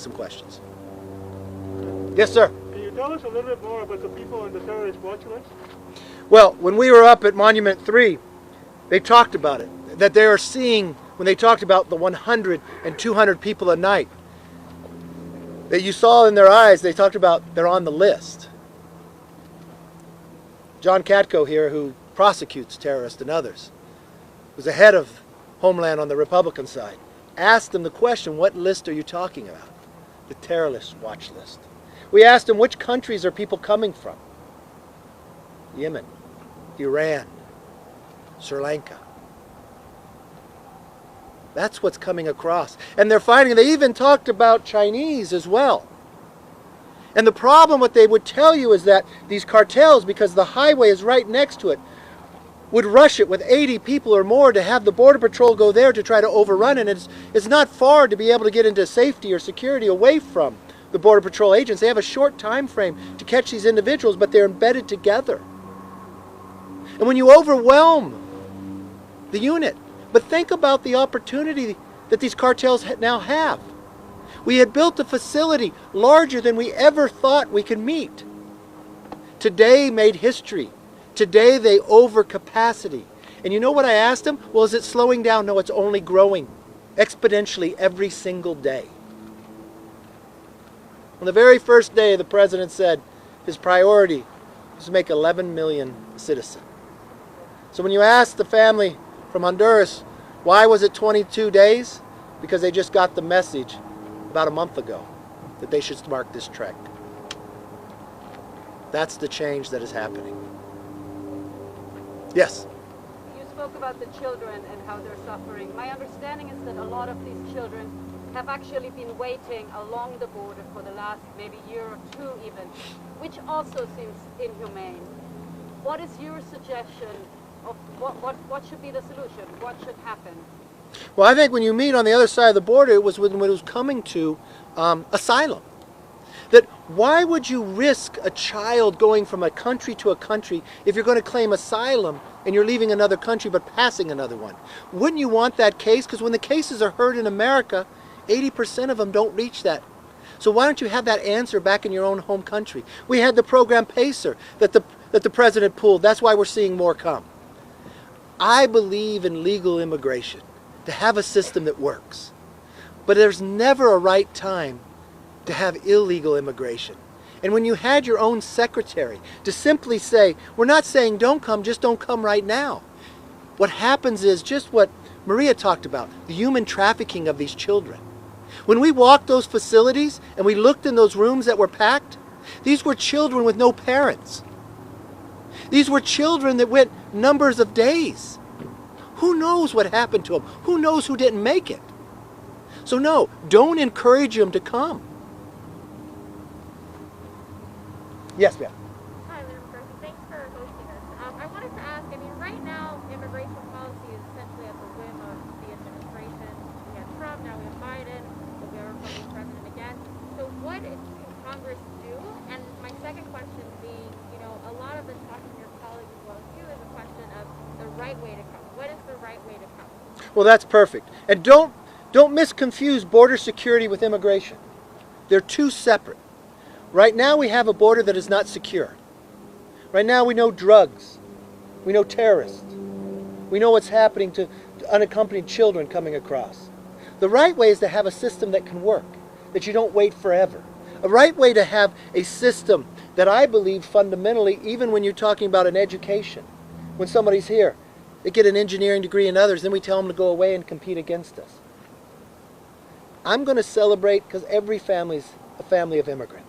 some questions. Yes, sir. Can you tell us a little bit more about the people on the terrorist watch list? Well, when we were up at Monument 3, they talked about it. That they are seeing, when they talked about the 100 and 200 people a night, that you saw in their eyes, they talked about they're on the list. John Katko here, who prosecutes terrorists and others, was the head of Homeland on the Republican side, asked him the question, what list are you talking about? The terrorist watch list. We asked him, which countries are people coming from? Yemen, Iran, Sri Lanka. That's what's coming across. And they're finding, they even talked about Chinese as well. And the problem, what they would tell you is that these cartels, because the highway is right next to it, would rush it with 80 people or more to have the Border Patrol go there to try to overrun it. And it's not far to be able to get into safety or security away from the Border Patrol agents. They have a short time frame to catch these individuals, but they're embedded together. And when you overwhelm the unit, but think about the opportunity that these cartels now have. We had built a facility larger than we ever thought we could meet. Today made history. Today they over capacity. And you know what I asked them? Well, is it slowing down? No, it's only growing exponentially every single day. On the very first day, the president said his priority was to make 11 million citizens. So when you ask the family from Honduras, why was it 22 days? Because they just got the message about a month ago that they should mark this trek. That's the change that is happening. Yes? You spoke about the children and how they're suffering. My understanding is that a lot of these children have actually been waiting along the border for the last maybe year or two even, which also seems inhumane. What is your suggestion of what should be the solution? What should happen? Well, I think when you meet on the other side of the border, it was when it was coming to asylum. That why would you risk a child going from a country to a country if you're going to claim asylum and you're leaving another country but passing another one? Wouldn't you want that case? Because when the cases are heard in America, 80% of them don't reach that. So why don't you have that answer back in your own home country? We had the program PACER that the president pulled. That's why we're seeing more come. I believe in legal immigration, to have a system that works. But there's never a right time to have illegal immigration. And when you had your own secretary to simply say, we're not saying don't come, just don't come right now. What happens is just what Maria talked about, the human trafficking of these children. When we walked those facilities and we looked in those rooms that were packed, these were children with no parents. These were children that went numbers of days. Who knows what happened to them? Who knows who didn't make it? So no, don't encourage them to come. Yes, ma'am. Hi, McCarthy. Thanks for hosting us. I wanted to ask, right now, immigration policy is essentially at the whim of the administration. We have Trump, now we have Biden, but we have a Republican president again. So what can Congress do? And my second question being, a lot of the talk from your colleagues as well as you is a question of the right way to come. What is the right way to come? Well, that's perfect. And don't misconfuse border security with immigration. They're two separate. Right now we have a border that is not secure. Right now we know drugs. We know terrorists. We know what's happening to unaccompanied children coming across. The right way is to have a system that can work, that you don't wait forever. A right way to have a system that I believe fundamentally, even when you're talking about an education, when somebody's here, they get an engineering degree and others, then we tell them to go away and compete against us. I'm going to celebrate because every family's a family of immigrants.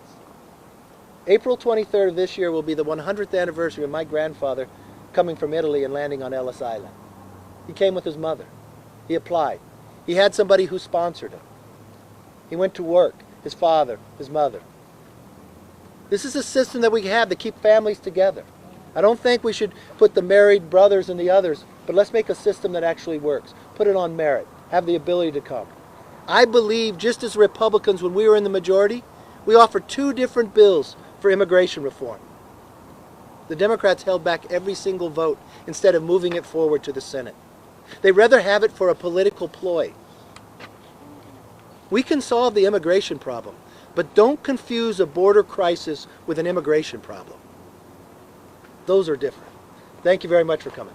April 23rd of this year will be the 100th anniversary of my grandfather coming from Italy and landing on Ellis Island. He came with his mother. He applied. He had somebody who sponsored him. He went to work, his father, his mother. This is a system that we have to keep families together. I don't think we should put the married brothers and the others, but let's make a system that actually works. Put it on merit. Have the ability to come. I believe, just as Republicans, when we were in the majority, we offered two different bills for immigration reform. The Democrats held back every single vote instead of moving it forward to the Senate. They'd rather have it for a political ploy. We can solve the immigration problem, but don't confuse a border crisis with an immigration problem. Those are different. Thank you very much for coming.